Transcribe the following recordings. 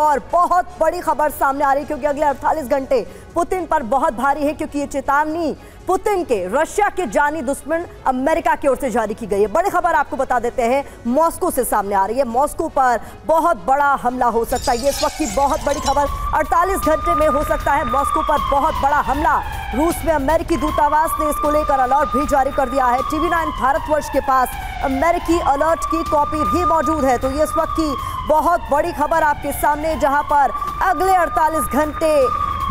और बहुत बड़ी खबर सामने आ रही है क्योंकि अगले 48 घंटे पुतिन पर बहुत भारी है, क्योंकि ये चेतावनी पुतिन के रशिया के जानी दुश्मन अमेरिका की ओर से जारी की गई है। बड़ी खबर आपको बता देते हैं, मॉस्को से सामने आ रही है। मॉस्को पर बहुत बड़ा हमला हो सकता है, ये इस वक्त की बहुत बड़ी खबर। 48 घंटे में हो सकता है मॉस्को पर बहुत बड़ा हमला। रूस में अमेरिकी दूतावास ने इसको लेकर अलर्ट भी जारी कर दिया है। TV9 भारतवर्ष के पास अमेरिकी अलर्ट की कॉपी भी मौजूद है। तो ये इस वक्त की बहुत बड़ी खबर आपके सामने, जहां पर अगले 48 घंटे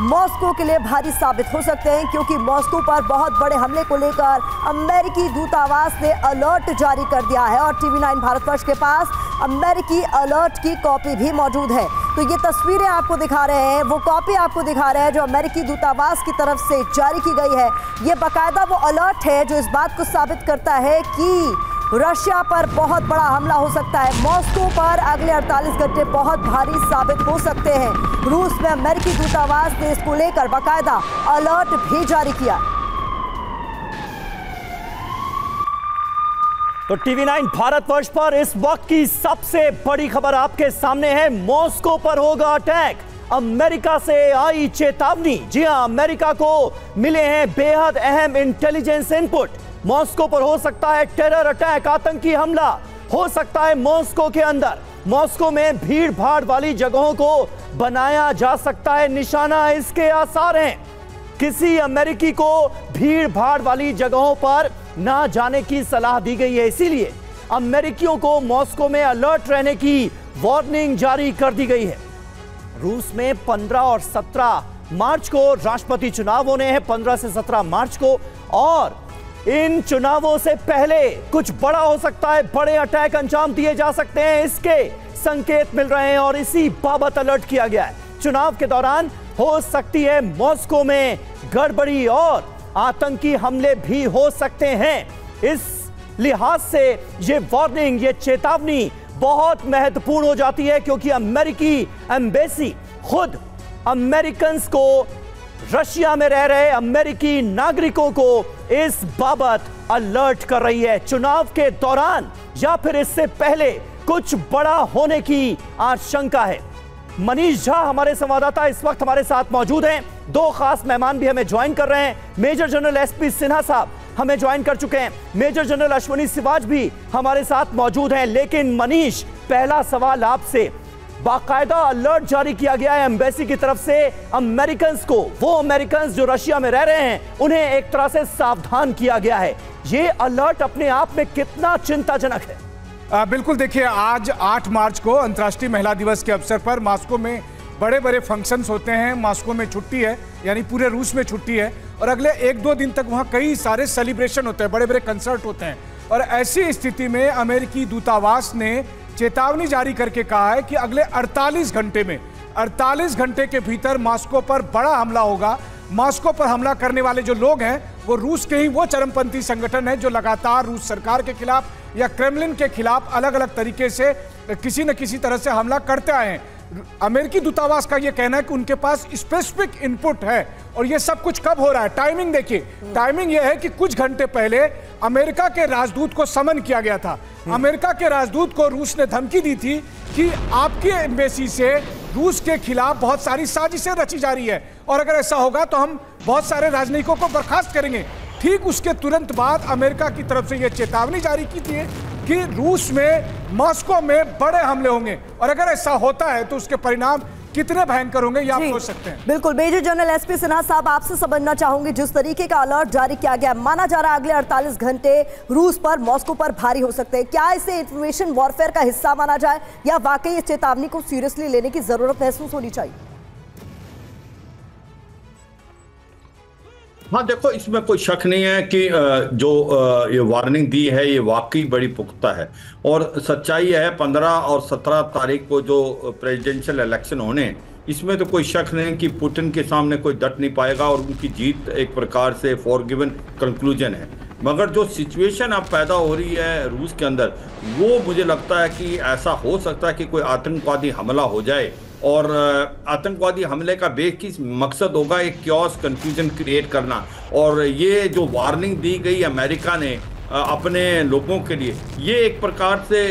मॉस्को के लिए भारी साबित हो सकते हैं, क्योंकि मॉस्को पर बहुत बड़े हमले को लेकर अमेरिकी दूतावास ने अलर्ट जारी कर दिया है। और TV9 भारतवर्ष के पास अमेरिकी अलर्ट की कॉपी भी मौजूद है। तो ये तस्वीरें आपको दिखा रहे हैं, वो कॉपी आपको दिखा रहे हैं जो अमेरिकी दूतावास की तरफ से जारी की गई है। ये बाकायदा वो अलर्ट है जो इस बात को साबित करता है कि रशिया पर बहुत बड़ा हमला हो सकता है। मॉस्को पर अगले 48 घंटे बहुत भारी साबित हो सकते हैं। रूस में अमेरिकी दूतावास ने इसको लेकर बाकायदा अलर्ट भी जारी किया। तो TV9 भारतवर्ष पर इस वक्त की सबसे बड़ी खबर आपके सामने है। मॉस्को पर होगा अटैक, अमेरिका से आई चेतावनी। जी हां, अमेरिका को मिले हैं बेहद अहम इंटेलिजेंस इनपुट। मॉस्को पर हो सकता है टेरर अटैक, आतंकी हमला हो सकता है मॉस्को के अंदर। मॉस्को में भीड़ भाड़ वाली जगहों को बनाया जा सकता है निशाना, इसके आसार हैं। किसी अमेरिकी को भीड़ भाड़ वाली जगहों पर ना जाने की सलाह दी गई है, इसीलिए अमेरिकियों को मॉस्को में अलर्ट रहने की वार्निंग जारी कर दी गई है। रूस में 15 और 17 मार्च को राष्ट्रपति चुनाव होने हैं, 15 से 17 मार्च को, और इन चुनावों से पहले कुछ बड़ा हो सकता है, बड़े अटैक अंजाम दिए जा सकते हैं, इसके संकेत मिल रहे हैं और इसी बाबत अलर्ट किया गया है। चुनाव के दौरान हो सकती है मॉस्को में गड़बड़ी और आतंकी हमले भी हो सकते हैं। इस लिहाज से ये वार्निंग, ये चेतावनी बहुत महत्वपूर्ण हो जाती है, क्योंकि अमेरिकी एम्बेसी खुद अमेरिकन्स को, रशिया में रह रहे अमेरिकी नागरिकों को इस बाबत अलर्ट कर रही है। चुनाव के दौरान या फिर इससे पहले कुछ बड़ा होने की आशंका है। मनीष झा हमारे संवाददाता इस वक्त हमारे साथ मौजूद हैं। दो खास मेहमान भी हमें ज्वाइन कर रहे हैं। मेजर जनरल SP सिन्हा साहब हमें ज्वाइन कर चुके हैं, मेजर जनरल अश्वनी सिवाच भी हमारे साथ मौजूद हैं। लेकिन मनीष, पहला सवाल आपसे, बाकायदा अलर्ट जारी किया गया है एम्बेसी की तरफ से अमेरिकन्स को, वो अमेरिकन्स जो रशिया में रह रहे हैं उन्हें एक तरह से सावधान किया गया है। ये अलर्ट अपने आप में कितना चिंताजनक है? बिल्कुल, देखिए, आज 8 मार्च को अंतर्राष्ट्रीय महिला दिवस के अवसर पर मॉस्को में बड़े बड़े फंक्शंस होते हैं। मॉस्को में छुट्टी है, यानी पूरे रूस में छुट्टी है, और अगले 1-2 दिन तक वहाँ कई सारे सेलिब्रेशन होते हैं, बड़े बड़े कंसर्ट होते हैं। और ऐसी स्थिति में अमेरिकी दूतावास ने चेतावनी जारी करके कहा है कि अगले 48 घंटे में, 48 घंटे के भीतर मॉस्को पर बड़ा हमला होगा। मॉस्को पर हमला करने वाले जो लोग हैं वो रूस के ही वो चरमपंथी संगठन है जो लगातार रूस सरकार के खिलाफ या क्रेमलिन के खिलाफ अलग अलग तरीके से किसी न किसी तरह से हमला करते आए हैं। अमेरिकी दूतावास का यह कहना है कि उनके पास स्पेसिफिक इनपुट है। और यह सब कुछ कब हो रहा है, टाइमिंग देखिए, टाइमिंग यह है कि कुछ घंटे पहले अमेरिका के राजदूत को समन किया गया था। अमेरिका के राजदूत को रूस ने धमकी दी थी कि आपके एम्बेसी से रूस के खिलाफ बहुत सारी साजिशें रची जा रही है, और अगर ऐसा होगा तो हम बहुत सारे राजनयिकों को बर्खास्त करेंगे। ठीक उसके तुरंत बाद अमेरिका की तरफ से यह चेतावनी जारी की थी कि रूस में, मॉस्को में बड़े हमले होंगे, और अगर ऐसा होता है तो उसके परिणाम कितने भयंकर होंगे ये आप सोच सकते हैं। बिल्कुल, मेजर जनरल SP सिन्हा साहब, आपसे समझना चाहूंगी, जिस तरीके का अलर्ट जारी किया गया, माना जा रहा है अगले 48 घंटे रूस पर, मॉस्को पर भारी हो सकते हैं, क्या इसे इंफॉर्मेशन वॉरफेयर का हिस्सा माना जाए या वाकई इस चेतावनी को सीरियसली लेने की जरूरत महसूस होनी चाहिए? हाँ, देखो, इसमें कोई शक नहीं है कि जो ये वार्निंग दी है ये वाकई बड़ी पुख्ता है। और सच्चाई है 15 और 17 तारीख को जो प्रेसिडेंशियल इलेक्शन होने, इसमें तो कोई शक नहीं कि पुतिन के सामने कोई डट नहीं पाएगा और उनकी जीत एक प्रकार से फॉरगिवन कंक्लूजन है। मगर जो सिचुएशन अब पैदा हो रही है रूस के अंदर, वो मुझे लगता है कि ऐसा हो सकता है कि कोई आतंकवादी हमला हो जाए, और आतंकवादी हमले का बेसिक मकसद होगा एक क्योस कन्फ्यूजन क्रिएट करना। और ये जो वार्निंग दी गई अमेरिका ने अपने लोगों के लिए, ये एक प्रकार से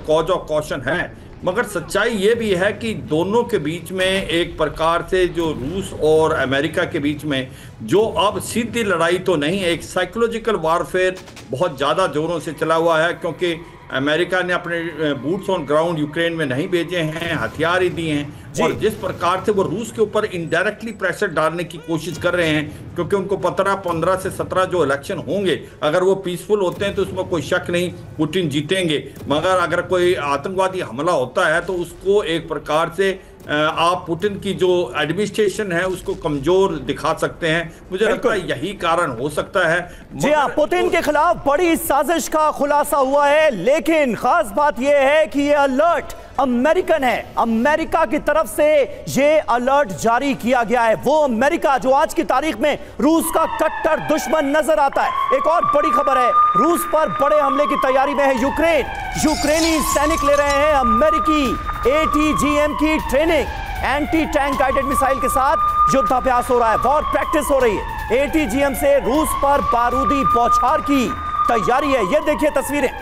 कॉज ऑफ कॉशन है मगर सच्चाई ये भी है कि दोनों के बीच में एक प्रकार से जो रूस और अमेरिका के बीच में जो अब सीधी लड़ाई तो नहीं, एक साइकोलॉजिकल वारफेयर बहुत ज़्यादा जोरों से चला हुआ है, क्योंकि अमेरिका ने अपने बूट्स ऑन ग्राउंड यूक्रेन में नहीं भेजे हैं, हथियार ही दिए हैं, और जिस प्रकार से वो रूस के ऊपर इनडायरेक्टली प्रेशर डालने की कोशिश कर रहे हैं, क्योंकि उनको 15 से 17 जो इलेक्शन होंगे अगर वो पीसफुल होते हैं तो उसमें कोई शक नहीं पुतिन जीतेंगे, मगर अगर कोई आतंकवादी हमला होता है तो उसको एक प्रकार से आप पुतिन की जो एडमिनिस्ट्रेशन है उसको कमजोर दिखा सकते हैं। मुझे लगता है यही कारण हो सकता है। जी हाँ, पुतिन के खिलाफ बड़ी साजिश का खुलासा हुआ है, लेकिन खास बात यह है कि यह अलर्ट अमेरिकन है। अमेरिका की तरफ से यह अलर्ट जारी किया गया है। वो अमेरिका जो आज की तारीख में रूस का कट्टर दुश्मन नजर आता है। एक और बड़ी खबर है, रूस पर बड़े हमले की तैयारी में है यूक्रेन। यूक्रेनी सैनिक ले रहे हैं अमेरिकी ATGM की training. Anti tank guided missile के साथ युद्धाभ्यास हो रहा है, वॉर प्रैक्टिस हो रही है। ATGM से रूस पर बारूदी बौछार की तैयारी है। ये देखिए तस्वीरें।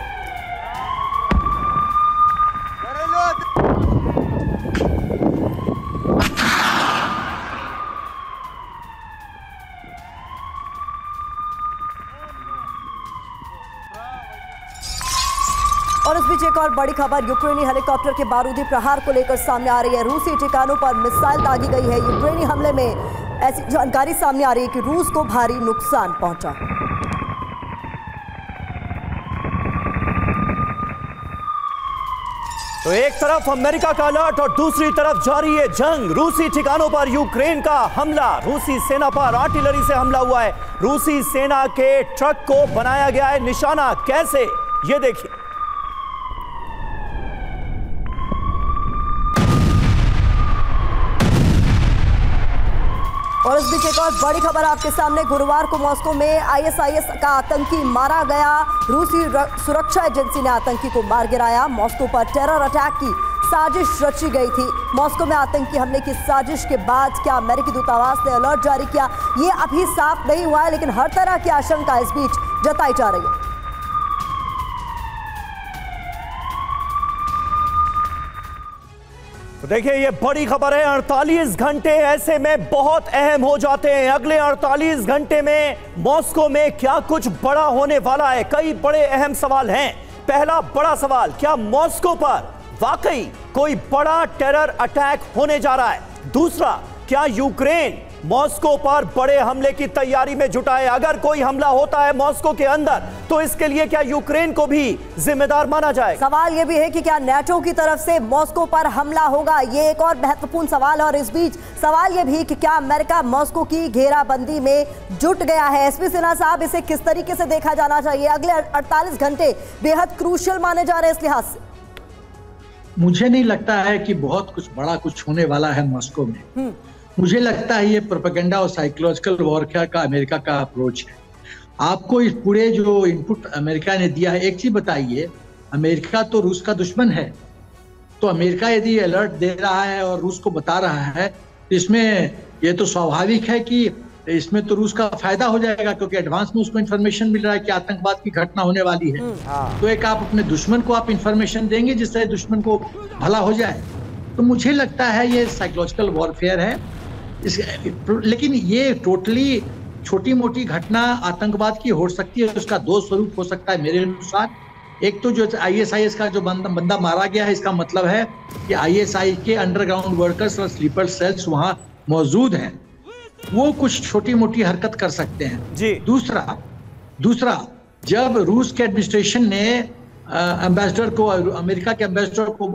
और इस बीच एक और बड़ी खबर, यूक्रेनी हेलीकॉप्टर के बारूदी प्रहार को लेकर सामने आ रही है। रूसी ठिकानों पर मिसाइल दागी गई है। यूक्रेनी हमले में ऐसी जानकारी सामने आ रही है कि रूस को भारी नुकसान पहुंचा। तो एक तरफ अमेरिका का अलर्ट और दूसरी तरफ जारी है जंग। रूसी ठिकानों पर यूक्रेन का हमला, रूसी सेना पर आर्टिलरी से हमला हुआ है। रूसी सेना के ट्रक को बनाया गया है निशाना। कैसे, ये देखिए। और इस बीच एक और बड़ी खबर आपके सामने, गुरुवार को मॉस्को में ISIS का आतंकी मारा गया। रूसी सुरक्षा एजेंसी ने आतंकी को मार गिराया। मॉस्को पर टेरर अटैक की साजिश रची गई थी। मॉस्को में आतंकी हमले की साजिश के बाद क्या अमेरिकी दूतावास ने अलर्ट जारी किया, ये अभी साफ नहीं हुआ है, लेकिन हर तरह की आशंका इस बीच जताई जा रही है। तो देखिए, ये बड़ी खबर है। 48 घंटे ऐसे में बहुत अहम हो जाते हैं। अगले 48 घंटे में मॉस्को में क्या कुछ बड़ा होने वाला है? कई बड़े अहम सवाल हैं। पहला बड़ा सवाल, क्या मॉस्को पर वाकई कोई बड़ा टेरर अटैक होने जा रहा है? दूसरा, क्या यूक्रेन मॉस्को पर बड़े हमले की तैयारी में जुटा है? अगर कोई हमला होता है मॉस्को के अंदर तो इसके लिए क्या यूक्रेन को भी जिम्मेदार माना जाएगा? सवाल यह भी है कि क्या नाटो की तरफ से मॉस्को पर हमला होगा, ये एक और महत्वपूर्ण सवाल है। और इस बीच सवाल यह भी कि क्या अमेरिका मॉस्को की घेराबंदी में जुट गया है? एसपी सिन्हा साहब, इसे किस तरीके से देखा जाना चाहिए? अगले 48 घंटे बेहद क्रूशियल माने जा रहे हैं इस लिहाज से। मुझे नहीं लगता है कि बहुत कुछ बड़ा कुछ होने वाला है मॉस्को में। मुझे लगता है ये प्रोपेगेंडा और साइकोलॉजिकल वॉरफेयर का अमेरिका का अप्रोच है। आपको इस पूरे जो इनपुट अमेरिका ने दिया है, एक चीज बताइए, अमेरिका तो रूस का दुश्मन है, तो अमेरिका यदि अलर्ट दे रहा है और रूस को बता रहा है तो इसमें ये तो स्वाभाविक है कि इसमें तो रूस का फायदा हो जाएगा, क्योंकि एडवांस में उसको इन्फॉर्मेशन मिल रहा है कि आतंकवाद की घटना होने वाली है। तो एक आप अपने दुश्मन को आप इन्फॉर्मेशन देंगे जिससे दुश्मन को भला हो जाए। तो मुझे लगता है ये साइकोलॉजिकल वॉरफेयर है। लेकिन ये टोटली छोटी मोटी घटना आतंकवाद की हो सकती है, उसका दो स्वरूप हो सकता है मेरे अनुसार। एक तो जो ISIS का जो बंदा मारा गया है, इसका मतलब है कि ISI के अंडरग्राउंड वर्कर्स और स्लीपर सेल्स वहां मौजूद हैं, वो कुछ छोटी मोटी हरकत कर सकते हैं जी। दूसरा जब रूस के एडमिनिस्ट्रेशन ने एम्बेसडर को, अमेरिका के एम्बेसडर को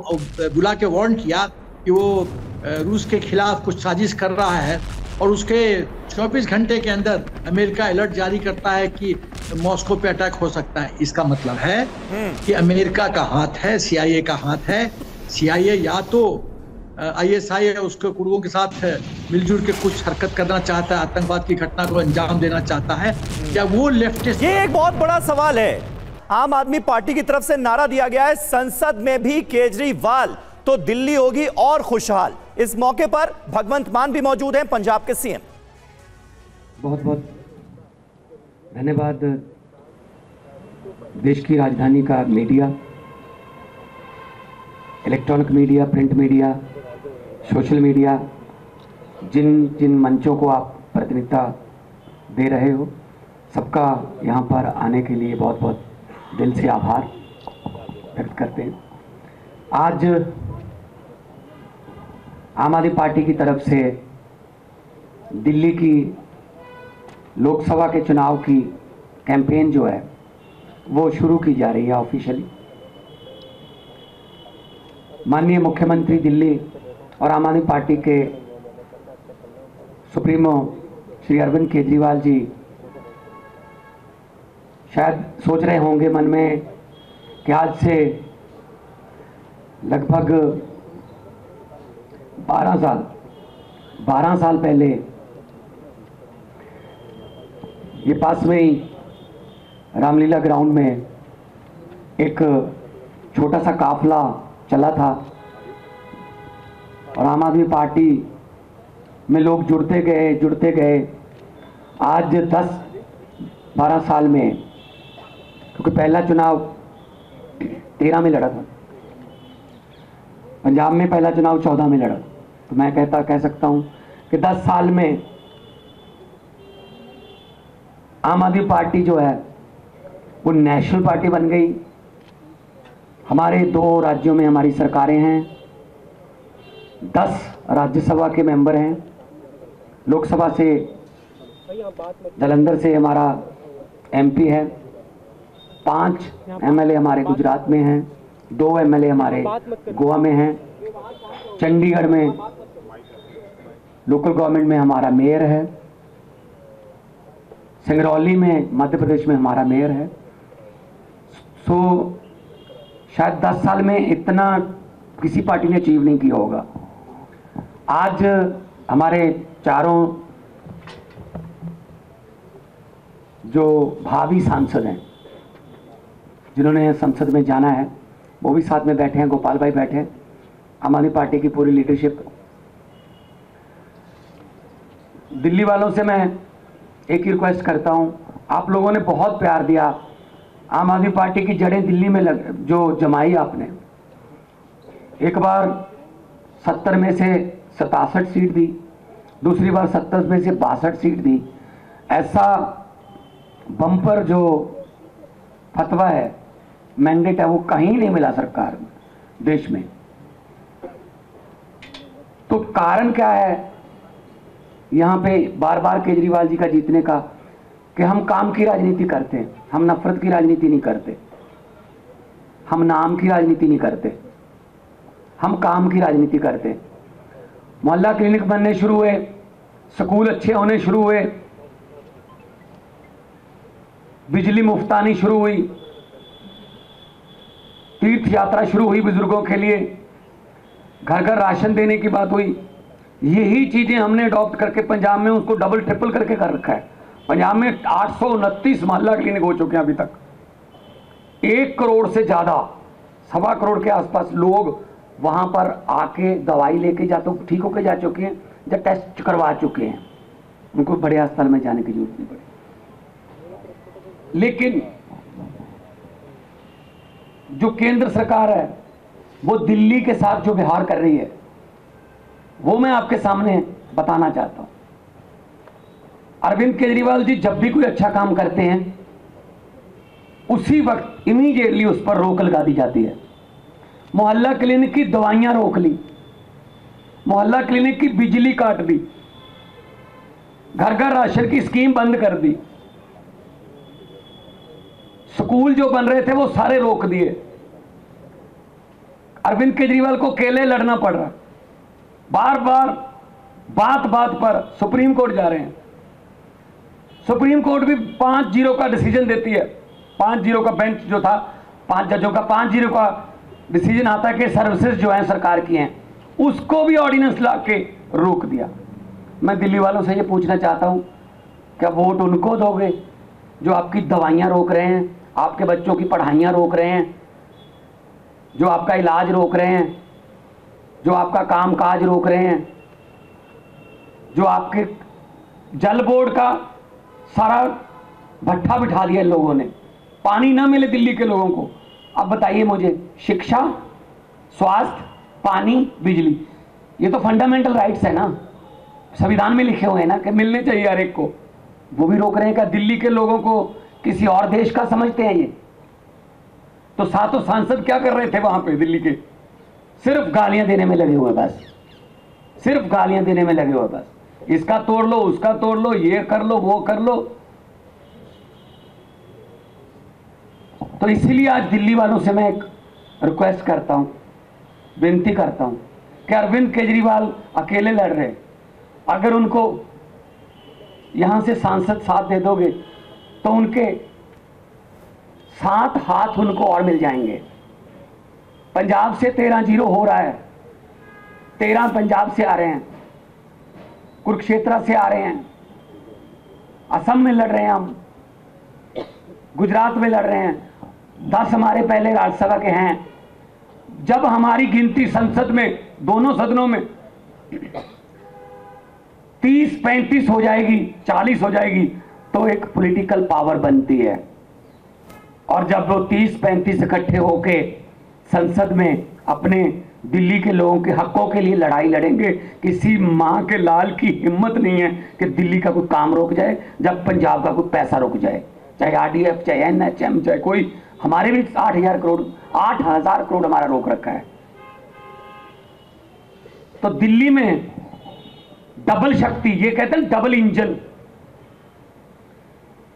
बुला के वार्न किया कि वो रूस के खिलाफ कुछ साजिश कर रहा है, और उसके 24 घंटे के अंदर अमेरिका अलर्ट जारी करता है कि मॉस्को पे अटैक हो सकता है, इसका मतलब है कि अमेरिका का हाथ है, CIA का हाथ है। CIA या तो ISI उसके गुरुओं के साथ मिलजुल के कुछ हरकत करना चाहता है, आतंकवाद की घटना को अंजाम देना चाहता है, या वो लेफ्टिस्ट। ये एक बहुत बड़ा सवाल है। आम आदमी पार्टी की तरफ से नारा दिया गया है, संसद में भी केजरीवाल तो दिल्ली होगी और खुशहाल। इस मौके पर भगवंत मान भी मौजूद हैं, पंजाब के CM। बहुत बहुत धन्यवाद देश की राजधानी का media, electronic media, print media, social media, जिन जिन मंचों को आप प्रतिनिधित्व दे रहे हो, सबका यहाँ पर आने के लिए बहुत बहुत दिल से आभार व्यक्त करते हैं। आज आम आदमी पार्टी की तरफ से दिल्ली की लोकसभा के चुनाव की कैंपेन जो है वो शुरू की जा रही है ऑफिशियली। माननीय मुख्यमंत्री दिल्ली और आम आदमी पार्टी के सुप्रीमो श्री अरविंद केजरीवाल जी शायद सोच रहे होंगे मन में कि आज से लगभग 12 साल पहले ये पास में ही रामलीला ग्राउंड में एक छोटा सा काफिला चला था और आम आदमी पार्टी में लोग जुड़ते गए। आज 10-12 साल में, क्योंकि पहला चुनाव 13 में लड़ा था, पंजाब में पहला चुनाव 14 में लड़ा, तो मैं कह सकता हूं कि 10 साल में आम आदमी पार्टी जो है वो नेशनल पार्टी बन गई। हमारे 2 राज्यों में हमारी सरकारें हैं, 10 राज्यसभा के मेंबर हैं, लोकसभा से जालंधर से हमारा एमपी है, 5 एमएलए हमारे गुजरात में हैं, 2 एमएलए हमारे गोवा में हैं, चंडीगढ़ में लोकल गवर्नमेंट में हमारा मेयर है, सिंगरौली में मध्य प्रदेश में हमारा मेयर है। सो शायद 10 साल में इतना किसी पार्टी ने अचीव नहीं किया होगा। आज हमारे चारों जो भावी सांसद हैं जिन्होंने संसद में जाना है वो भी साथ में बैठे हैं, गोपाल भाई बैठे हैं, आम आदमी पार्टी की पूरी लीडरशिप। दिल्ली वालों से मैं एक ही रिक्वेस्ट करता हूं, आप लोगों ने बहुत प्यार दिया, आम आदमी पार्टी की जड़ें दिल्ली में जो जमाई आपने, एक बार 70 में से 67 सीट दी, दूसरी बार 70 में से 62 सीट दी, ऐसा बम्पर जो फतवा है, मैंडेट है, वो कहीं नहीं मिला सरकार में, देश में। तो कारण क्या है यहां पे बार बार केजरीवाल जी का जीतने का, कि हम काम की राजनीति करते हैं, हम नफरत की राजनीति नहीं करते, हम नाम की राजनीति नहीं करते, हम काम की राजनीति करते हैं। मोहल्ला क्लिनिक बनने शुरू हुए, स्कूल अच्छे होने शुरू हुए, बिजली मुफ्तानी शुरू हुई, तीर्थ यात्रा शुरू हुई बुजुर्गों के लिए, घर घर राशन देने की बात हुई। यही चीजें हमने अडॉप्ट करके पंजाब में उसको डबल ट्रिपल करके कर रखा है। पंजाब में 829 मोहल्ला क्लिनिक हो चुके हैं अभी तक। 1 करोड़ से ज्यादा, 1.25 करोड़ के आसपास लोग वहां पर आके दवाई लेके जा तो ठीक होके जा चुके हैं, या टेस्ट करवा चुके हैं, उनको बड़े अस्पताल में जाने की जरूरत नहीं पड़ी। लेकिन जो केंद्र सरकार है वो दिल्ली के साथ जो व्यवहार कर रही है वो मैं आपके सामने बताना चाहता हूं। अरविंद केजरीवाल जी जब भी कोई अच्छा काम करते हैं उसी वक्त इमीडिएटली उस पर रोक लगा दी जाती है। मोहल्ला क्लिनिक की दवाइयां रोक ली, मोहल्ला क्लिनिक की बिजली काट दी, घर घर राशन की स्कीम बंद कर दी, स्कूल जो बन रहे थे वो सारे रोक दिए। अरविंद केजरीवाल को अकेले लड़ना पड़ रहा, बार बार बात बात पर सुप्रीम कोर्ट जा रहे हैं। सुप्रीम कोर्ट भी 5-0 का डिसीजन देती है। 5-0 का बेंच जो था, 5 जजों का 5-0 का डिसीजन आता है कि सर्विसेज जो है सरकार की हैं, उसको भी ऑर्डिनेंस ला के रोक दिया। मैं दिल्ली वालों से ये पूछना चाहता हूं, क्या वोट उनको दोगे जो आपकी दवाइयां रोक रहे हैं, आपके बच्चों की पढ़ाइयां रोक रहे हैं, जो आपका इलाज रोक रहे हैं, जो आपका कामकाज रोक रहे हैं, जो आपके जल बोर्ड का सारा भट्ठा बिठा दिया इन लोगों ने, पानी ना मिले दिल्ली के लोगों को। अब बताइए मुझे, शिक्षा, स्वास्थ्य, पानी, बिजली, ये तो फंडामेंटल राइट्स है ना, संविधान में लिखे हुए हैं ना कि मिलने चाहिए हर एक को। वो भी रोक रहे हैं। क्या दिल्ली के लोगों को किसी और देश का समझते हैं ये? तो सातों सांसद क्या कर रहे थे वहां पे दिल्ली के? सिर्फ गालियां देने में लगे हुए, बस सिर्फ गालियां देने में लगे हुए, बस इसका तोड़ लो, उसका तोड़ लो, ये कर लो, वो कर लो। तो इसीलिए आज दिल्ली वालों से मैं एक रिक्वेस्ट करता हूं, विनती करता हूं कि अरविंद केजरीवाल अकेले लड़ रहे, अगर उनको यहां से सांसद साथ दे दोगे तो उनके 7 हाथ उनको और मिल जाएंगे। पंजाब से 13-0 हो रहा है, 13 पंजाब से आ रहे हैं, कुरुक्षेत्र से आ रहे हैं, असम में लड़ रहे हैं, हम गुजरात में लड़ रहे हैं, 10 हमारे पहले राज्यसभा के हैं। जब हमारी गिनती संसद में, दोनों सदनों में 30-35 हो जाएगी, 40 हो जाएगी, तो एक पॉलिटिकल पावर बनती है। और जब वो 30-35 इकट्ठे होके संसद में अपने दिल्ली के लोगों के हकों के लिए लड़ाई लड़ेंगे, किसी मां के लाल की हिम्मत नहीं है कि दिल्ली का कोई काम रोक जाए, जब पंजाब का कोई पैसा रुक जाए, चाहे आरडीएफ, चाहे एनएचएम, चाहे कोई। हमारे भी 8,000 करोड़ हमारा रोक रखा है। तो दिल्ली में डबल शक्ति, ये कहते हैं डबल इंजन,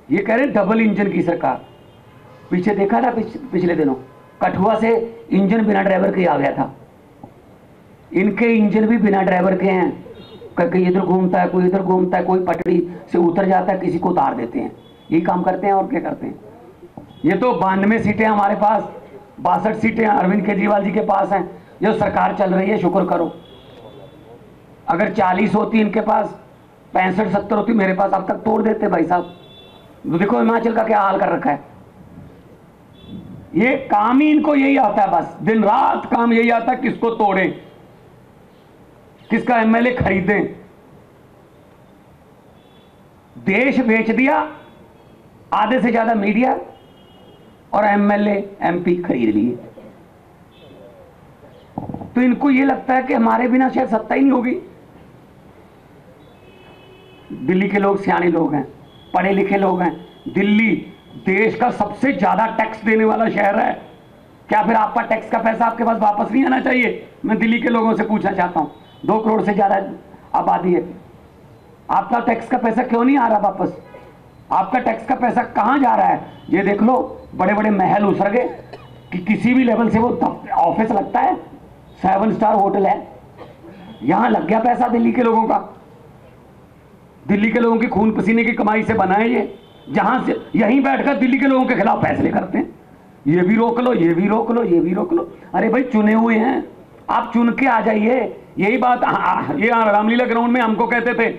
ये कह रहे हैं डबल इंजन की सरकार। पीछे देखा था पिछले दिनों कठुआ से इंजन बिना ड्राइवर के आ गया था, इनके इंजन भी बिना ड्राइवर के हैं। कोई इधर घूमता है, कोई इधर घूमता है, कोई पटड़ी से उतर जाता है, किसी को उतार देते हैं। यही काम करते हैं और क्या करते हैं। ये तो 92 सीटें हमारे पास, 62 सीटें अरविंद केजरीवाल जी के पास हैं। जो सरकार चल रही है, शुक्र करो। अगर 40 होती इनके पास, 65-70 होती मेरे पास, अब तक तोड़ देते भाई साहब। तो देखो हिमाचल का क्या हाल कर रखा है। ये काम ही इनको यही आता है, बस दिन रात काम यही आता है, किसको तोड़ें, किसका एमएलए खरीदें। देश बेच दिया, आधे से ज्यादा मीडिया, और एमएलए एमपी खरीद लिए। तो इनको ये लगता है कि हमारे बिना शायद सत्ता ही नहीं होगी। दिल्ली के लोग सियाने लोग हैं, पढ़े लिखे लोग हैं। दिल्ली देश का सबसे ज्यादा टैक्स देने वाला शहर है। क्या फिर आपका टैक्स का पैसा आपके पास वापस नहीं आना चाहिए? मैं दिल्ली के लोगों से पूछना चाहता हूं। 2 करोड़ से ज्यादा आबादी है, आपका टैक्स का पैसा क्यों नहीं आ रहा वापस? आपका टैक्स का पैसा कहां जा रहा है? ये देख लो, बड़े बड़े महल उछल गए कि किसी भी लेवल से वो ऑफिस लगता है, 7 स्टार होटल है, यहां लग गया पैसा दिल्ली के लोगों का। दिल्ली के लोगों की खून पसीने की कमाई से बना है ये, जहां से यहीं बैठकर दिल्ली के लोगों के खिलाफ फैसले करते हैं। ये भी रोक लो, ये भी रोक लो, ये भी रोक लो। अरे भाई चुने हुए हैं, आप चुन के आ जाइए। यही बात ये रामलीला ग्राउंड में हमको कहते थे,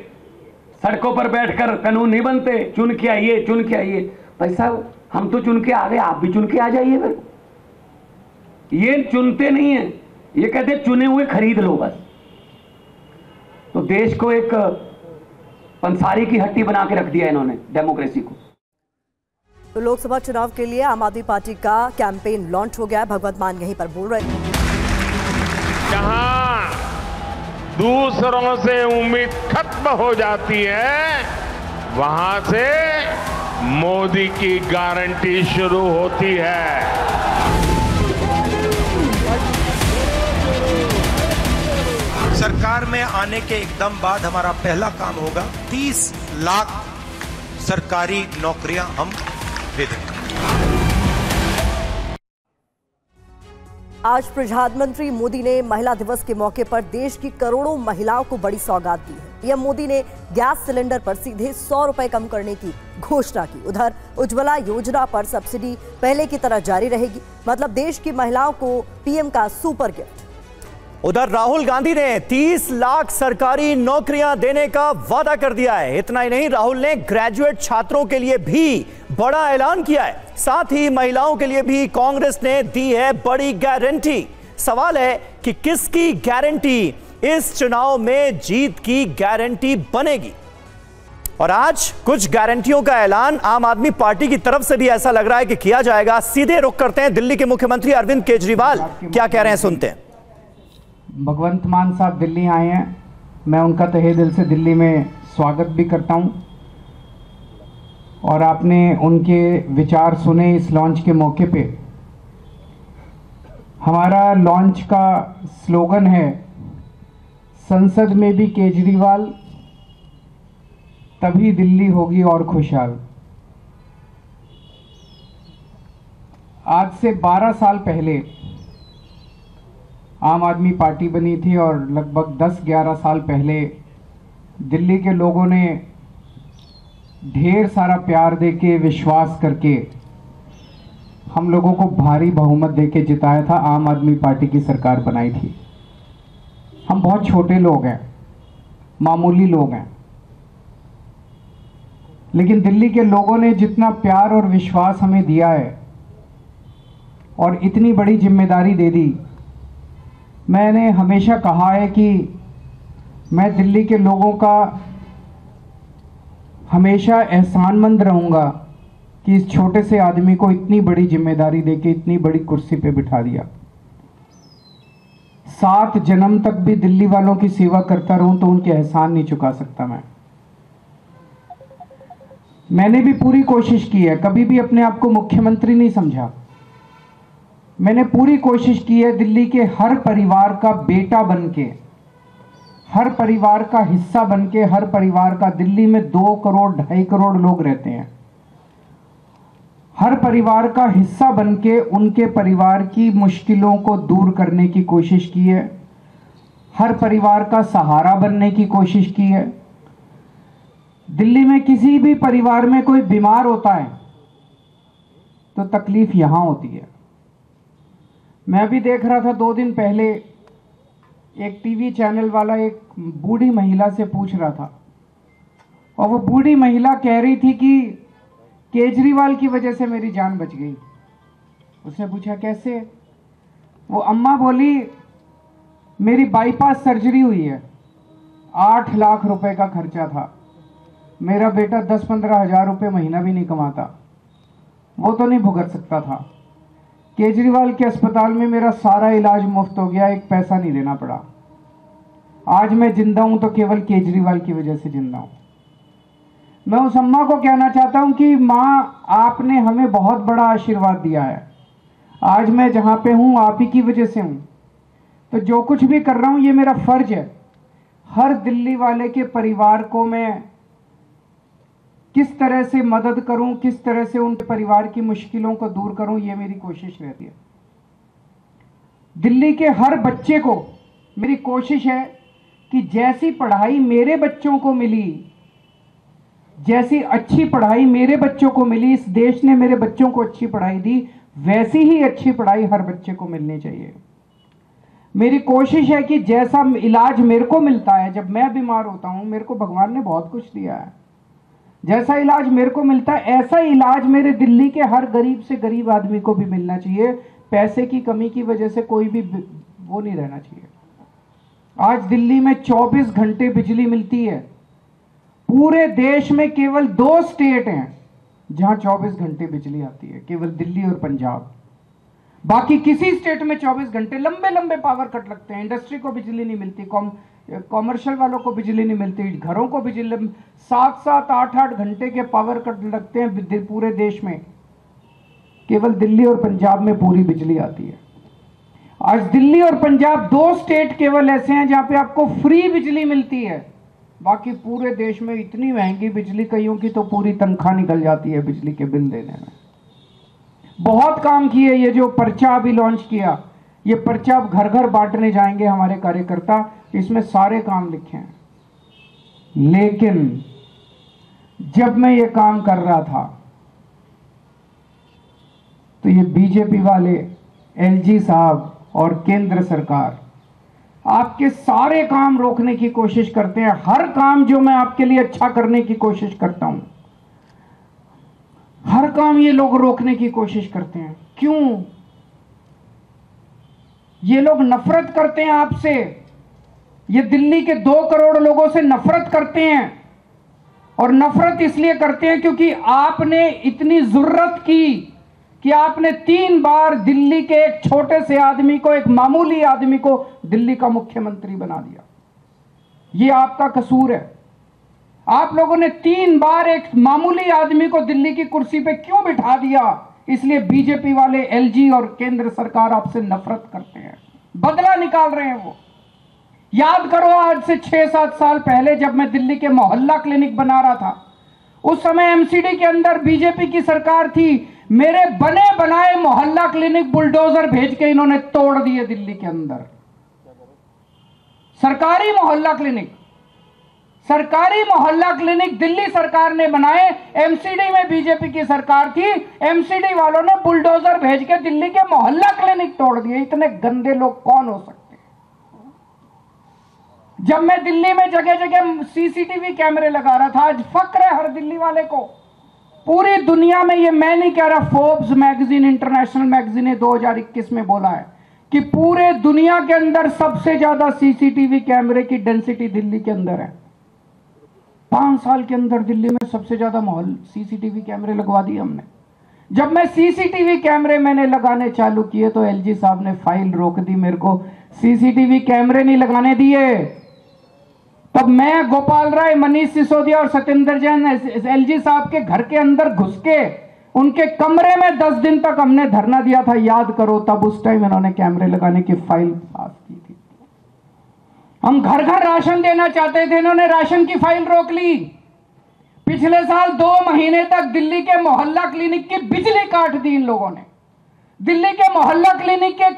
सड़कों पर बैठकर कानून नहीं बनते, चुन के आइए, चुन के आइए। भाई साहब हम तो चुन के आ गए, आप भी चुन के आ जाइए। फिर ये चुनते नहीं है, ये कहते चुने हुए खरीद लो बस। तो देश को एक पंसारी की हट्टी बना के रख दिया इन्होंने, डेमोक्रेसी को। तो लोकसभा चुनाव के लिए आम आदमी पार्टी का कैंपेन लॉन्च हो गया है। भगवत मान यहीं पर बोल रहे हैं। जहां दूसरों से उम्मीद खत्म हो जाती है, वहां से मोदी की गारंटी शुरू होती है। सरकार में आने के एकदम बाद हमारा पहला काम होगा 30 लाख सरकारी नौकरियां हम दे देंगे। आज प्रधानमंत्री मोदी ने महिला दिवस के मौके पर देश की करोड़ों महिलाओं को बड़ी सौगात दी है। पीएम मोदी ने गैस सिलेंडर पर सीधे 100 रुपए कम करने की घोषणा की। उधर उज्ज्वला योजना पर सब्सिडी पहले की तरह जारी रहेगी। मतलब देश की महिलाओं को पीएम का सुपर गिफ्ट। उधर राहुल गांधी ने 30 लाख सरकारी नौकरियां देने का वादा कर दिया है। इतना ही नहीं, राहुल ने ग्रेजुएट छात्रों के लिए भी बड़ा ऐलान किया है। साथ ही महिलाओं के लिए भी कांग्रेस ने दी है बड़ी गारंटी। सवाल है कि किसकी गारंटी इस चुनाव में जीत की गारंटी बनेगी। और आज कुछ गारंटियों का ऐलान आम आदमी पार्टी की तरफ से भी ऐसा लग रहा है कि किया जाएगा। सीधे रुख करते हैं दिल्ली के मुख्यमंत्री अरविंद केजरीवाल क्या कह रहे हैं, सुनते हैं। भगवंत मान साहब दिल्ली आए हैं, मैं उनका तहे दिल से दिल्ली में स्वागत भी करता हूं। और आपने उनके विचार सुने इस लॉन्च के मौके पे। हमारा लॉन्च का स्लोगन है, संसद में भी केजरीवाल, तभी दिल्ली होगी और खुशहाल। आज से 12 साल पहले आम आदमी पार्टी बनी थी और लगभग 10-11 साल पहले दिल्ली के लोगों ने ढेर सारा प्यार देके, विश्वास करके हम लोगों को भारी बहुमत देके जिताया था। आम आदमी पार्टी की सरकार बनाई थी। हम बहुत छोटे लोग हैं, मामूली लोग हैं, लेकिन दिल्ली के लोगों ने जितना प्यार और विश्वास हमें दिया है और इतनी बड़ी जिम्मेदारी दे दी। मैंने हमेशा कहा है कि मैं दिल्ली के लोगों का हमेशा एहसानमंद रहूंगा कि इस छोटे से आदमी को इतनी बड़ी जिम्मेदारी देके इतनी बड़ी कुर्सी पे बिठा दिया। 7 जन्म तक भी दिल्ली वालों की सेवा करता रहूं तो उनके एहसान नहीं चुका सकता मैंने भी पूरी कोशिश की है, कभी भी अपने आप को मुख्यमंत्री नहीं समझा। मैंने पूरी कोशिश की है दिल्ली के हर परिवार का बेटा बनके, हर परिवार का हिस्सा बनके, हर परिवार का, दिल्ली में 2 करोड़ 2.5 करोड़ लोग रहते हैं, हर परिवार का हिस्सा बनके उनके परिवार की मुश्किलों को दूर करने की कोशिश की है, हर परिवार का सहारा बनने की कोशिश की है। दिल्ली में किसी भी परिवार में कोई बीमार होता है तो तकलीफ यहां होती है। मैं भी देख रहा था 2 दिन पहले एक टीवी चैनल वाला एक बूढ़ी महिला से पूछ रहा था और वो बूढ़ी महिला कह रही थी कि केजरीवाल की वजह से मेरी जान बच गई। उसने पूछा कैसे? वो अम्मा बोली मेरी बाईपास सर्जरी हुई है, 8 लाख रुपए का खर्चा था, मेरा बेटा 10-15 हज़ार रुपये महीना भी नहीं कमाता, वो तो नहीं भुगत सकता था। केजरीवाल के अस्पताल में मेरा सारा इलाज मुफ्त हो गया, एक पैसा नहीं देना पड़ा। आज मैं जिंदा हूं तो केवल केजरीवाल की वजह से जिंदा हूं। मैं उस अम्मा को कहना चाहता हूं कि माँ, आपने हमें बहुत बड़ा आशीर्वाद दिया है। आज मैं जहां पे हूं आप ही की वजह से हूं। तो जो कुछ भी कर रहा हूं ये मेरा फर्ज है। हर दिल्ली वाले के परिवार को मैं किस तरह से मदद करूं, किस तरह से उनके परिवार की मुश्किलों को दूर करूं, ये मेरी कोशिश रहती है। दिल्ली के हर बच्चे को मेरी कोशिश है कि जैसी पढ़ाई मेरे बच्चों को मिली, जैसी अच्छी पढ़ाई मेरे बच्चों को मिली, इस देश ने मेरे बच्चों को अच्छी पढ़ाई दी, वैसी ही अच्छी पढ़ाई हर बच्चे को मिलनी चाहिए। मेरी कोशिश है कि जैसा इलाज मेरे को मिलता है जब मैं बीमार होता हूं, मेरे को भगवान ने बहुत कुछ दिया है, जैसा इलाज मेरे को मिलता है ऐसा इलाज मेरे दिल्ली के हर गरीब से गरीब आदमी को भी मिलना चाहिए। पैसे की कमी की वजह से कोई भी वो नहीं रहना चाहिए। आज दिल्ली में 24 घंटे बिजली मिलती है। पूरे देश में केवल 2 स्टेट हैं जहां 24 घंटे बिजली आती है, केवल दिल्ली और पंजाब। बाकी किसी स्टेट में 24 घंटे लंबे लंबे पावर कट लगते हैं। इंडस्ट्री को बिजली नहीं मिलती, कॉमर्शियल वालों को बिजली नहीं मिलती, घरों को बिजली 7-7, 8-8 घंटे के पावर कट लगते हैं पूरे देश में। केवल दिल्ली और पंजाब में पूरी बिजली आती है। आज दिल्ली और पंजाब 2 स्टेट केवल ऐसे हैं जहां पे आपको फ्री बिजली मिलती है। बाकी पूरे देश में इतनी महंगी बिजली, कईयों की तो पूरी तनख्वाह निकल जाती है बिजली के बिल देने में। बहुत काम किए। ये जो पर्चा अभी लॉन्च किया, ये पर्चा अब घर घर बांटने जाएंगे हमारे कार्यकर्ता, इसमें सारे काम लिखे हैं। लेकिन जब मैं ये काम कर रहा था तो ये बीजेपी वाले, एलजी साहब और केंद्र सरकार आपके सारे काम रोकने की कोशिश करते हैं। हर काम जो मैं आपके लिए अच्छा करने की कोशिश करता हूं, हर काम ये लोग रोकने की कोशिश करते हैं। क्यों? ये लोग नफरत करते हैं आपसे। ये दिल्ली के 2 करोड़ लोगों से नफरत करते हैं, और नफरत इसलिए करते हैं क्योंकि आपने इतनी जुर्रत की कि आपने 3 बार दिल्ली के एक छोटे से आदमी को, एक मामूली आदमी को दिल्ली का मुख्यमंत्री बना दिया। यह आपका कसूर है। आप लोगों ने 3 बार एक मामूली आदमी को दिल्ली की कुर्सी पे क्यों बिठा दिया? इसलिए बीजेपी वाले, एलजी और केंद्र सरकार आपसे नफरत करते हैं, बदला निकाल रहे हैं वो। याद करो, आज से 6-7 साल पहले जब मैं दिल्ली के मोहल्ला क्लिनिक बना रहा था, उस समय एमसीडी के अंदर बीजेपी की सरकार थी। मेरे बने बनाए मोहल्ला क्लिनिक बुलडोजर भेज के इन्होंने तोड़ दिए दिल्ली के अंदर। सरकारी मोहल्ला क्लिनिक दिल्ली सरकार ने बनाए। एमसीडी में बीजेपी की सरकार थी, एमसीडी वालों ने बुलडोजर भेज के दिल्ली के मोहल्ला क्लिनिक तोड़ दिए। इतने गंदे लोग कौन हो सकते हैं? जब मैं दिल्ली में जगह जगह सीसीटीवी कैमरे लगा रहा था, आज फक्र है हर दिल्ली वाले को। पूरी दुनिया में, ये मैं नहीं कह रहा, फोर्ब्स मैगजीन, इंटरनेशनल मैगजीन ने 2021 में बोला है कि पूरे दुनिया के अंदर सबसे ज्यादा सीसीटीवी कैमरे की डेंसिटी दिल्ली के अंदर है। 5 साल के अंदर दिल्ली में सबसे ज्यादा सीसीटीवी कैमरे लगवा दिए हमने। जब मैं सीसीटीवी कैमरे मैंने लगाने चालू किए तो एलजी साहब ने फाइल रोक दी, मेरे को सीसीटीवी कैमरे नहीं लगाने दिए। तब मैं, गोपाल राय, मनीष सिसोदिया और सत्येंद्र जैन एलजी साहब के घर के अंदर घुस के उनके कमरे में 10 दिन तक हमने धरना दिया था, याद करो। तब उस टाइम इन्होंने कैमरे लगाने की फाइल पास की थी। हम घर घर राशन देना चाहते थे, इन्होंने राशन की फाइल रोक ली। पिछले साल 2 महीने तक दिल्ली के मोहल्ला क्लिनिक की बिजली काट दी इन लोगों ने। दिल्ली के मोहल्ला क्लिनिक के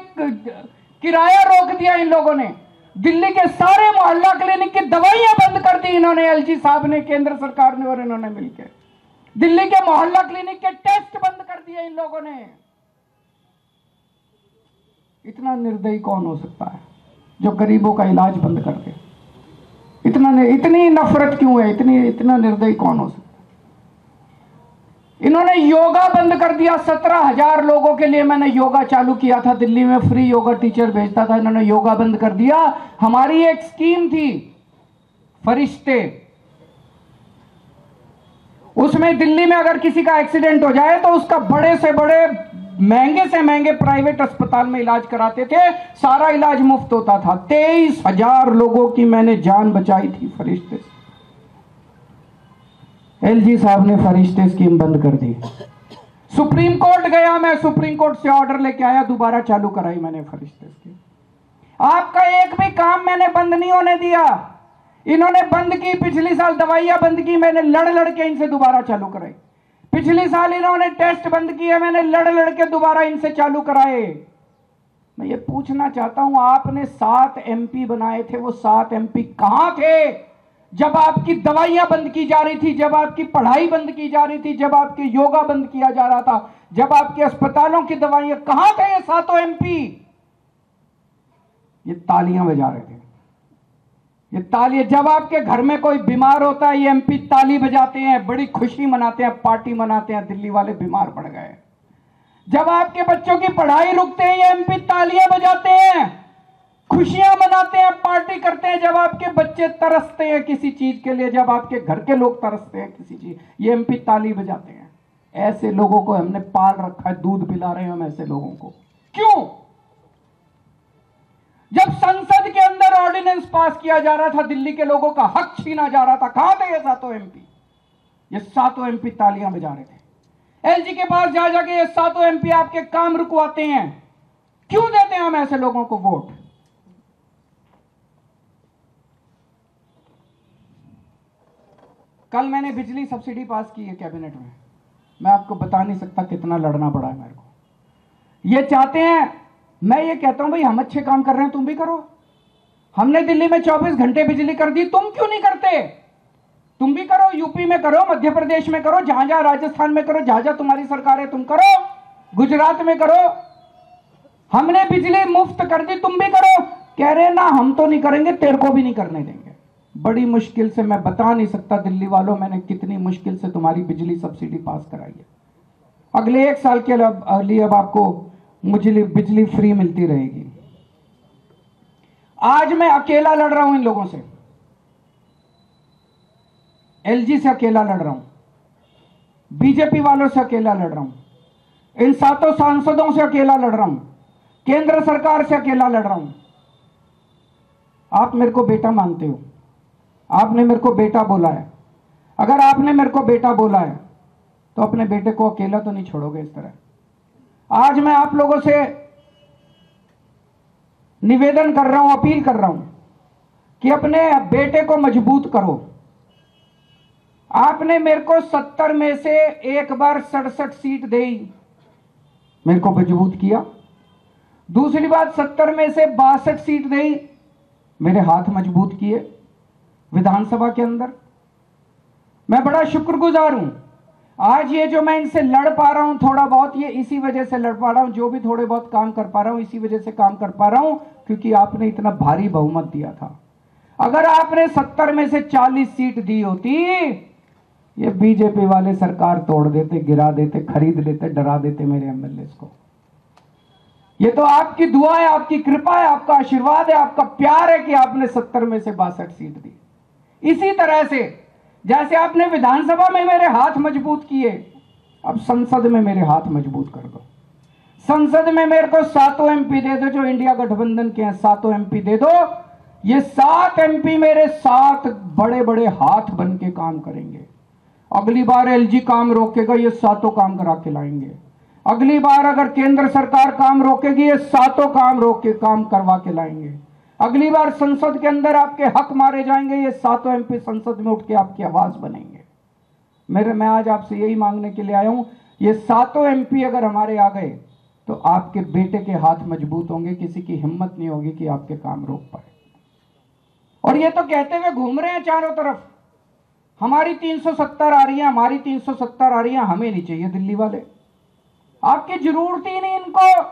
किराया रोक दिया इन लोगों ने। दिल्ली के सारे मोहल्ला क्लिनिक की दवाइयां बंद कर दी इन्होंने, एलजी साहब ने, केंद्र सरकार ने और इन्होंने मिलकर। दिल्ली के मोहल्ला क्लिनिक के टेस्ट बंद कर दिए इन लोगों ने। इतना निर्दयी कौन हो सकता है जो गरीबों का इलाज बंद कर दे? इतनी नफरत क्यों है? इतना निर्दयी कौन हो सकता है? इन्होंने योगा बंद कर दिया। 17,000 लोगों के लिए मैंने योगा चालू किया था दिल्ली में, फ्री योगा टीचर भेजता था, इन्होंने योगा बंद कर दिया। हमारी एक स्कीम थी फरिश्ते, उसमें दिल्ली में अगर किसी का एक्सीडेंट हो जाए तो उसका बड़े से बड़े, महंगे से महंगे प्राइवेट अस्पताल में इलाज कराते थे, सारा इलाज मुफ्त होता था। 23,000 लोगों की मैंने जान बचाई थी फरिश्ते से। एलजी साहब ने फरिश्ते स्कीम बंद कर दी। सुप्रीम कोर्ट गया मैं, सुप्रीम कोर्ट से ऑर्डर लेके आया, दोबारा चालू कराई मैंने फरिश्ते स्कीम। आपका एक भी काम मैंने बंद नहीं होने दिया। इन्होंने बंद की, पिछली साल दवाइयां बंद की, मैंने लड़ के इनसे दोबारा चालू कराई। पिछली साल इन्होंने टेस्ट बंद किए, मैंने लड़ के दोबारा इनसे चालू कराए। मैं ये पूछना चाहता हूं, आपने 7 एमपी बनाए थे, वो 7 एमपी कहां थे जब आपकी दवाइयां बंद की जा रही थी, जब आपकी पढ़ाई बंद की जा रही थी, जब आपके योगा बंद किया जा रहा था, जब आपके अस्पतालों की दवाइयां? कहां थे ये 7 एमपी? ये तालियां बजा रहे थे, ये ताली। जब आपके घर में कोई बीमार होता है, ये एमपी ताली बजाते हैं, बड़ी खुशी मनाते हैं, पार्टी मनाते हैं, दिल्ली वाले बीमार पड़ गए। जब आपके बच्चों की पढ़ाई रुकते हैं, ये एमपी तालियां बजाते हैं, खुशियां मनाते हैं, पार्टी करते हैं। जब आपके बच्चे तरसते हैं किसी चीज के लिए, जब आपके घर के लोग तरसते हैं किसी चीज, ये एमपी ताली बजाते हैं। ऐसे लोगों को हमने पाल रखा है, दूध पिला रहे हैं हम ऐसे लोगों को। क्यों? जब संसद के अंदर ऑर्डिनेंस पास किया जा रहा था, दिल्ली के लोगों का हक छीना जा रहा था, कहां थे ये 7 एमपी? ये 7 एमपी तालियां बजा रहे थे। एलजी के पास जा जाके ये 7 एमपी आपके काम रुकवाते हैं। क्यों देते हैं हम ऐसे लोगों को वोट? कल मैंने बिजली सब्सिडी पास की है कैबिनेट में, मैं आपको बता नहीं सकता कितना लड़ना पड़ा है मेरे को। ये चाहते हैं, मैं ये कहता हूं भाई हम अच्छे काम कर रहे हैं, तुम भी करो। हमने दिल्ली में 24 घंटे बिजली कर दी, तुम क्यों नहीं करते? तुम भी करो, यूपी में करो, मध्य प्रदेश में करो, जहां जहां, राजस्थान में करो, जहां जहां तुम्हारी सरकार है तुम करो, गुजरात में करो। हमने बिजली मुफ्त कर दी, तुम भी करो। कह रहे ना हम तो नहीं करेंगे, तेरे को भी नहीं करने देंगे। बड़ी मुश्किल से, मैं बता नहीं सकता दिल्ली वालों मैंने कितनी मुश्किल से तुम्हारी बिजली सब्सिडी पास कराई है। अगले 1 साल के लिए अब आपको बिजली फ्री मिलती रहेगी। आज मैं अकेला लड़ रहा हूं इन लोगों से, एलजी से अकेला लड़ रहा हूं, बीजेपी वालों से अकेला लड़ रहा हूं। इन 7 सांसदों से अकेला लड़ रहा हूं, केंद्र सरकार से अकेला लड़ रहा हूं। आप मेरे को बेटा मानते हो, आपने मेरे को बेटा बोला है। अगर आपने मेरे को बेटा बोला है तो अपने बेटे को अकेला तो नहीं छोड़ोगे इस तरह। आज मैं आप लोगों से निवेदन कर रहा हूं, अपील कर रहा हूं कि अपने बेटे को मजबूत करो। आपने मेरे को 70 में से एक बार 67 सीट दी, मेरे को मजबूत किया। दूसरी बात, 70 में से 62 सीट दी, मेरे हाथ मजबूत किए विधानसभा के अंदर। मैं बड़ा शुक्रगुजार हूं। आज ये जो मैं इनसे लड़ पा रहा हूं थोड़ा बहुत, ये इसी वजह से लड़ पा रहा हूं। जो भी थोड़े बहुत काम कर पा रहा हूं इसी वजह से काम कर पा रहा हूं, क्योंकि आपने इतना भारी बहुमत दिया था। अगर आपने 70 में से 40 सीट दी होती, ये बीजेपी वाले सरकार तोड़ देते, गिरा देते, खरीद लेते, डरा देते मेरे एमएलए को। ये तो आपकी दुआ है, आपकी कृपा है, आपका आशीर्वाद है, आपका प्यार है कि आपने 70 में से 62 सीट दी। इसी तरह से जैसे आपने विधानसभा में मेरे हाथ मजबूत किए, अब संसद में मेरे हाथ मजबूत कर दो। संसद में मेरे को 7 एमपी दे दो, जो इंडिया गठबंधन के हैं 7 एमपी दे दो। ये 7 एमपी मेरे 7 बड़े बड़े हाथ बन के काम करेंगे। अगली बार एलजी काम रोकेगा, ये 7 काम करा के लाएंगे। अगली बार अगर केंद्र सरकार काम रोकेगी, ये 7 काम रोक के काम करवा के लाएंगे। अगली बार संसद के अंदर आपके हक मारे जाएंगे, ये 7 एमपी संसद में उठ के आपकी आवाज बनेंगे। मैं आज आपसे यही मांगने के लिए आया हूं, ये 7 एमपी अगर हमारे आ गए तो आपके बेटे के हाथ मजबूत होंगे, किसी की हिम्मत नहीं होगी कि आपके काम रोक पाए। और ये तो कहते हुए घूम रहे हैं चारों तरफ, हमारी 370 आ रही है, हमारी 370 आ रही है, हमें नहीं चाहिए दिल्ली वाले। आपकी जरूरत ही नहीं इनको।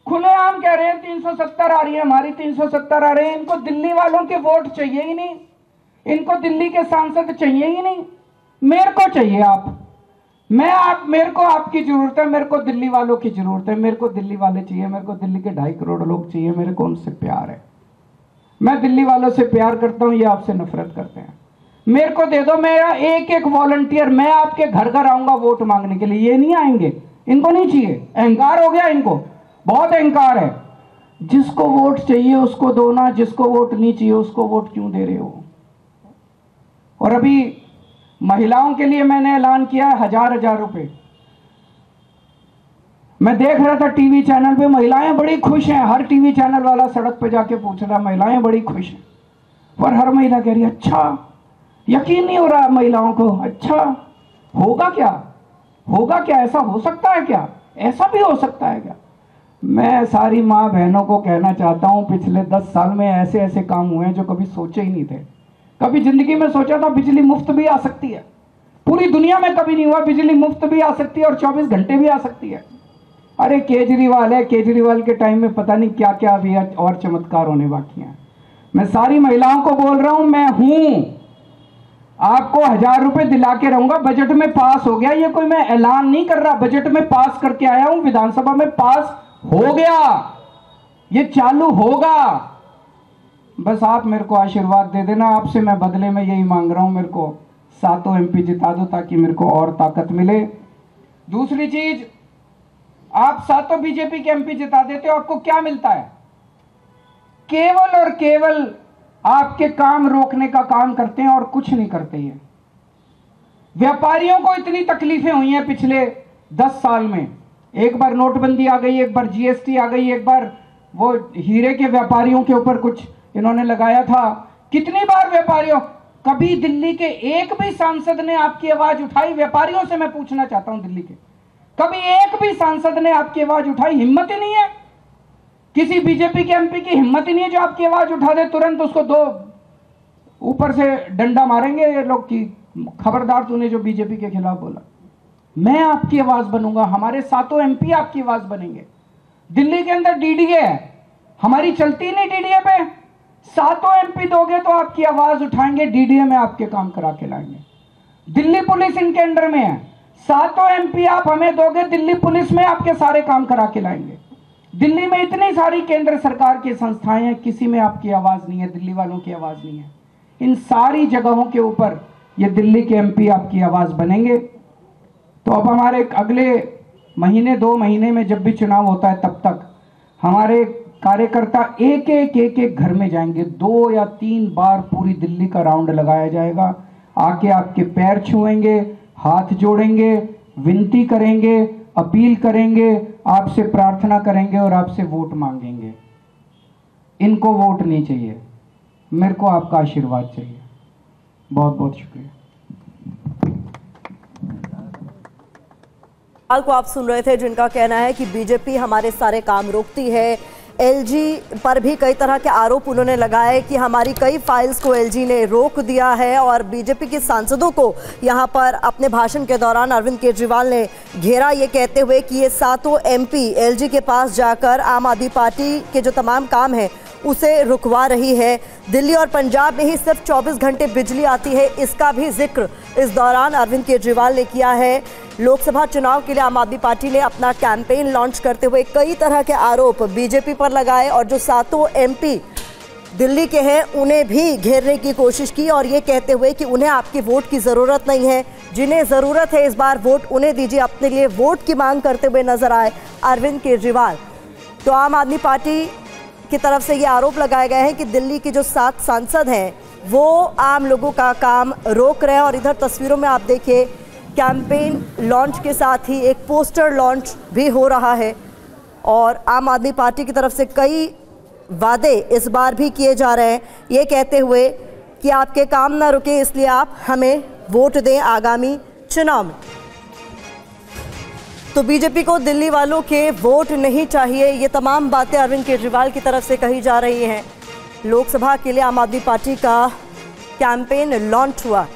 खुलेआम कह रहे हैं 370 आ रही है, हमारी 370 आ रही है। इनको दिल्ली वालों के वोट चाहिए ही नहीं, इनको दिल्ली के सांसद चाहिए ही नहीं। मेरे को चाहिए आप, मेरे को आपकी जरूरत है, मेरे को दिल्ली वालों की जरूरत है, मेरे को दिल्ली वाले चाहिए, मेरे को दिल्ली के 2.5 करोड़ लोग चाहिए, मेरे को उनसे प्यार है। मैं दिल्ली वालों से प्यार करता हूं, ये आपसे नफरत करते हैं। मेरे को दे दो, मेरा एक एक वॉलंटियर, मैं आपके घर घर आऊंगा वोट मांगने के लिए। ये नहीं आएंगे, इनको नहीं चाहिए, अहंकार हो गया इनको, बहुत अहंकार है। जिसको वोट चाहिए उसको दो ना, जिसको वोट नहीं चाहिए उसको वोट क्यों दे रहे हो। और अभी महिलाओं के लिए मैंने ऐलान किया है 1000 रुपए। मैं देख रहा था टीवी चैनल पे, महिलाएं बड़ी खुश हैं। हर टीवी चैनल वाला सड़क पे जाके पूछ रहा, महिलाएं बड़ी खुश हैं। पर हर महिला कह रही अच्छा, यकीन नहीं हो रहा महिलाओं को, अच्छा होगा क्या, होगा क्या, ऐसा हो सकता है क्या, ऐसा भी हो सकता है क्या। मैं सारी माँ बहनों को कहना चाहता हूँ, पिछले 10 साल में ऐसे ऐसे काम हुए हैं जो कभी सोचे ही नहीं थे। कभी जिंदगी में सोचा था बिजली मुफ्त भी आ सकती है, पूरी दुनिया में कभी नहीं हुआ। बिजली मुफ्त भी आ सकती है और 24 घंटे भी आ सकती है। अरे केजरीवाल है, केजरीवाल के टाइम में पता नहीं क्या क्या अभी और चमत्कार होने बाकी हैं। मैं सारी महिलाओं को बोल रहा हूं, मैं हूं, आपको 1000 रुपए दिला के रहूंगा। बजट में पास हो गया, ये कोई मैं ऐलान नहीं कर रहा, बजट में पास करके आया हूं, विधानसभा में पास हो गया, ये चालू होगा। बस आप मेरे को आशीर्वाद दे देना। आपसे मैं बदले में यही मांग रहा हूं, मेरे को 7 एमपी जिता दो ताकि मेरे को और ताकत मिले। दूसरी चीज, आप 7 बीजेपी के एमपी जिता देते हो, आपको क्या मिलता है? केवल और केवल आपके काम रोकने का काम करते हैं और कुछ नहीं करते हैं। व्यापारियों को इतनी तकलीफें हुई हैं पिछले 10 साल में। एक बार नोटबंदी आ गई, एक बार जीएसटी आ गई, एक बार वो हीरे के व्यापारियों के ऊपर कुछ इन्होंने लगाया था। कितनी बार व्यापारियों, कभी दिल्ली के एक भी सांसद ने आपकी आवाज उठाई? व्यापारियों से मैं पूछना चाहता हूं, दिल्ली के कभी एक भी सांसद ने आपकी आवाज उठाई? हिम्मत ही नहीं है, किसी बीजेपी के एमपी की हिम्मत ही नहीं है जो आपकी आवाज उठा दे। तुरंत उसको 2 ऊपर से डंडा मारेंगे ये लोग की, खबरदार तूने जो बीजेपी के खिलाफ बोला। मैं आपकी आवाज बनूंगा, हमारे 7 एमपी आपकी आवाज बनेंगे। दिल्ली के अंदर डीडीए है, हमारी चलती नहीं डीडीए पे। 7 एमपी दोगे तो आपकी आवाज उठाएंगे, डीडीए में आपके काम करा के लाएंगे। दिल्ली पुलिस इनके अंडर में है, 7 एमपी आप हमें दोगे, दिल्ली पुलिस में आपके सारे काम करा के लाएंगे। दिल्ली में इतनी सारी केंद्र सरकार की संस्थाएं हैं, किसी में आपकी आवाज नहीं है, दिल्ली वालों की आवाज नहीं है। इन सारी जगहों के ऊपर ये दिल्ली के एमपी आपकी आवाज बनेंगे। तो अब हमारे अगले महीने 2 महीने में जब भी चुनाव होता है तब तक हमारे कार्यकर्ता एक एक घर में जाएंगे। 2 या 3 बार पूरी दिल्ली का राउंड लगाया जाएगा। आके आपके पैर छुएंगे, हाथ जोड़ेंगे, विनती करेंगे, अपील करेंगे, आपसे प्रार्थना करेंगे और आपसे वोट मांगेंगे। इनको वोट नहीं चाहिए, मेरे को आपका आशीर्वाद चाहिए। बहुत बहुत शुक्रिया। को आप सुन रहे थे, जिनका कहना है कि बीजेपी हमारे सारे काम रोकती है। एलजी पर भी कई तरह के आरोप उन्होंने लगाए कि हमारी कई फाइल्स को एलजी ने रोक दिया है। और बीजेपी के सांसदों को यहां पर अपने भाषण के दौरान अरविंद केजरीवाल ने घेरा, ये कहते हुए कि ये 7 एमपी एलजी के पास जाकर आम आदमी पार्टी के जो तमाम काम है उसे रुकवा रही है। दिल्ली और पंजाब में ही सिर्फ 24 घंटे बिजली आती है, इसका भी जिक्र इस दौरान अरविंद केजरीवाल ने किया है। लोकसभा चुनाव के लिए आम आदमी पार्टी ने अपना कैंपेन लॉन्च करते हुए कई तरह के आरोप बीजेपी पर लगाए और जो 7 एमपी दिल्ली के हैं उन्हें भी घेरने की कोशिश की और ये कहते हुए कि उन्हें आपकी वोट की ज़रूरत नहीं है, जिन्हें ज़रूरत है इस बार वोट उन्हें दीजिए। अपने लिए वोट की मांग करते हुए नजर आए अरविंद केजरीवाल। तो आम आदमी पार्टी की तरफ से ये आरोप लगाए गए हैं कि दिल्ली के जो 7 सांसद हैं वो आम लोगों का काम रोक रहे हैं। और इधर तस्वीरों में आप देखिए, कैंपेन लॉन्च के साथ ही एक पोस्टर लॉन्च भी हो रहा है और आम आदमी पार्टी की तरफ से कई वादे इस बार भी किए जा रहे हैं, ये कहते हुए कि आपके काम ना रुके, इसलिए आप हमें वोट दें आगामी चुनाव में। तो बीजेपी को दिल्ली वालों के वोट नहीं चाहिए, ये तमाम बातें अरविंद केजरीवाल की तरफ से कही जा रही हैं। लोकसभा के लिए आम आदमी पार्टी का कैंपेन लॉन्च हुआ।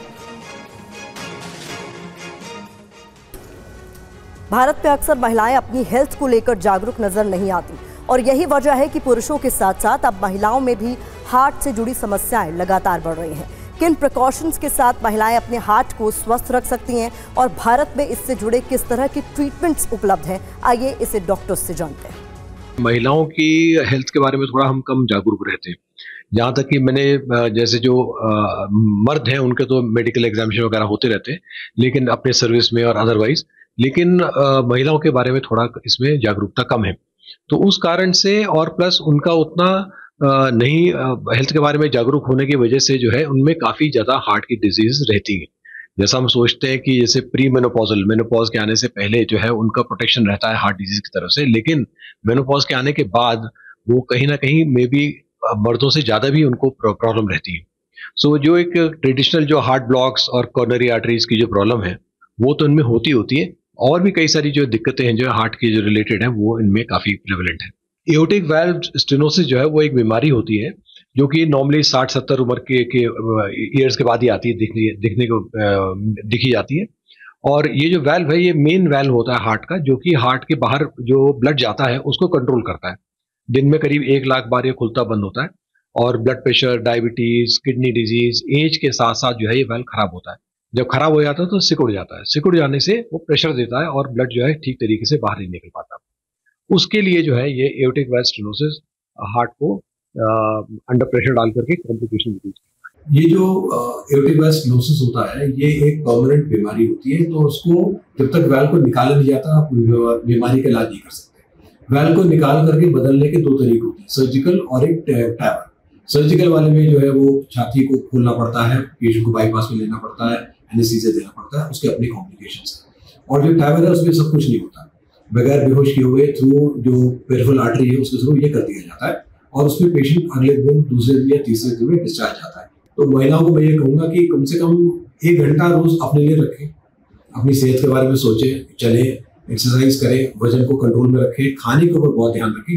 भारत में अक्सर महिलाएं अपनी हेल्थ को लेकर जागरूक नजर नहीं आती और यही वजह है कि पुरुषों के साथ साथ अब महिलाओं में भी हार्ट से जुड़ी समस्याएं लगातार बढ़ रही हैं। किन प्रिकॉशंस के साथ महिलाएं अपने हार्ट को स्वस्थ रख सकती हैं और भारत में इससे जुड़े किस तरह की ट्रीटमेंट्स उपलब्ध हैं, आइए इसे डॉक्टर्स से जानते हैं। महिलाओं की हेल्थ के बारे में थोड़ा हम कम जागरूक रहते हैं। जहाँ तक कि मैंने जैसे जो मर्द हैं उनके तो मेडिकल एग्जामिनेशन वगैरह होते रहते हैं, लेकिन अपने सर्विस में और अदरवाइज, लेकिन महिलाओं के बारे में थोड़ा इसमें जागरूकता कम है। तो उस कारण से और प्लस उनका उतना नहीं हेल्थ के बारे में जागरूक होने की वजह से जो है उनमें काफ़ी ज़्यादा हार्ट की डिजीज रहती है। जैसा हम सोचते हैं कि जैसे प्री मेनोपॉजल, मेनोपॉज के आने से पहले जो है उनका प्रोटेक्शन रहता है हार्ट डिजीज की तरफ से, लेकिन मेनोपॉज के आने के बाद वो कहीं ना कहीं मे बी मर्दों से ज़्यादा भी उनको प्रॉब्लम रहती है। सो जो एक ट्रेडिशनल जो हार्ट ब्लॉक्स और कॉर्नरी आर्टरीज की जो प्रॉब्लम है वो तो इनमें होती है, और भी कई सारी जो दिक्कतें हैं जो हार्ट की जो रिलेटेड है वो इनमें काफ़ी प्रेवलेंट है। एओर्टिक वाल्व स्टेनोसिस जो है वो एक बीमारी होती है जो कि नॉर्मली 60-70 उम्र के ईयर्स के बाद ही आती है, दिखी जाती है। और ये जो वाल्व है ये मेन वाल्व होता है हार्ट का, जो कि हार्ट के बाहर जो ब्लड जाता है उसको कंट्रोल करता है। दिन में करीब 1 लाख बार ये खुलता बंद होता है और blood pressure, diabetes, kidney disease, age के साथ साथ जो है ये वाल्व खराब होता है। जब खराब हो जाता है तो सिकुड़ जाता है, सिकुड़ जाने से वो प्रेशर देता है और ब्लड जो है ठीक तरीके से बाहर नहीं निकल पाता। उसके लिए जो है ये एओर्टिक वाल्व स्टेनोसिस हार्ट को अंडर प्रेशर डाल करके कॉम्प्लिकेशन होती है। ये जो एओर्टिक वाल्व स्टेनोसिस होता है ये एक परमानेंट बीमारी होती है, तो उसको जब तक वाल्व को निकाला नहीं जाता बीमारी का इलाज नहीं कर सकते। वाल्व को निकाल करके बदलने के 2 तरीके होते हैं, सर्जिकल और एक टैवर। सर्जिकल वाले में जो है वो छाती को खोलना पड़ता है, पेशेंट को बाईपास में लेना पड़ता है, एनेस्थीसिया देना पड़ता है, उसके अपने कॉम्प्लिकेशंस है। और जो टैवर है उसमें सब कुछ नहीं होता, बगैर बेहोश किए हुए थ्रू जो पेरिफेरल आर्टरी है उसके थ्रू ये कर दिया जाता है और उसमें पेशेंट अगले दिन, दूसरे दिन या तीसरे दिन में डिस्चार्ज जाता है। तो महिलाओं को मैं ये कहूँगा कि कम से कम 1 घंटा रोज अपने लिए रखें, अपनी सेहत के बारे में सोचें, चलें, एक्सरसाइज करें, वजन को कंट्रोल में रखें, खाने के ऊपर बहुत ध्यान रखें।